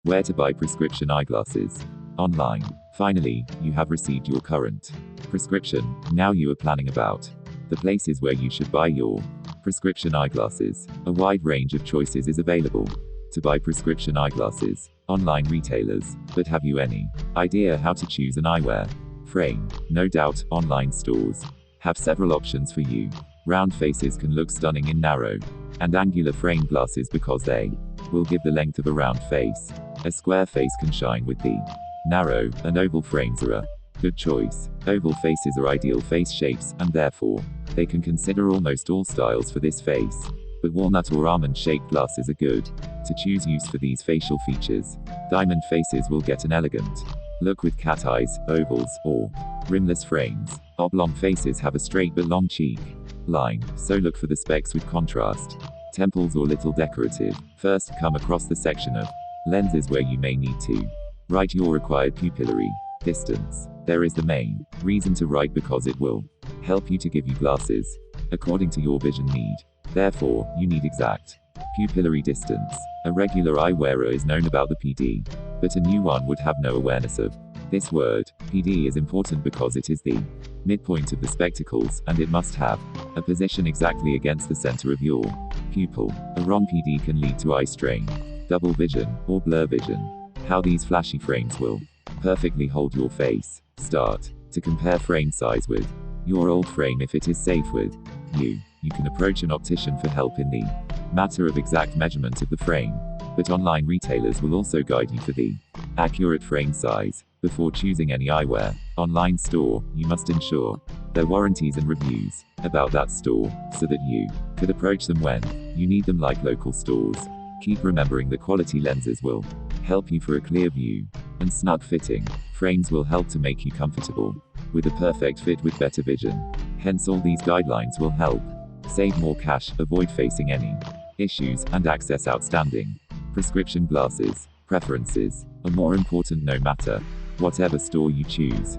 Where to buy prescription eyeglasses? Online. Finally, you have received your current prescription. Now you are planning about the places where you should buy your prescription eyeglasses. A wide range of choices is available to buy prescription eyeglasses. Online retailers. But have you any idea how to choose an eyewear frame? No doubt, online stores have several options for you. Round faces can look stunning in narrow and angular frame glasses because they will give the length of a round face. A square face can shine with the narrow and oval frames are a good choice. Oval faces are ideal face shapes, and therefore, they can consider almost all styles for this face. But walnut or almond-shaped glasses are good to choose use for these facial features. Diamond faces will get an elegant look with cat eyes, ovals, or rimless frames. Oblong faces have a straight but long cheek line, so look for the specs with contrast. Temples or little decorative. First, come across the section of lenses where you may need to write your required pupillary distance. There is the main reason to write because it will help you to give you glasses according to your vision need. Therefore, you need exact pupillary distance. A regular eye wearer is known about the PD, but a new one would have no awareness of this word. PD is important because it is the midpoint of the spectacles, and it must have a position exactly against the center of your pupil. A wrong PD can lead to eye strain, double vision, or blur vision. How these flashy frames will perfectly hold your face. Start to compare frame size with your old frame if it is safe with you. You can approach an optician for help in the matter of exact measurement of the frame, but online retailers will also guide you for the accurate frame size. Before choosing any eyewear online store, you must ensure their warranties and reviews about that store, so that you could approach them when you need them like local stores. Keep remembering the quality lenses will help you for a clear view, and snug fitting frames will help to make you comfortable with a perfect fit with better vision. Hence, all these guidelines will help save more cash, avoid facing any issues, and access outstanding prescription glasses. Preferences are more important no matter whatever store you choose.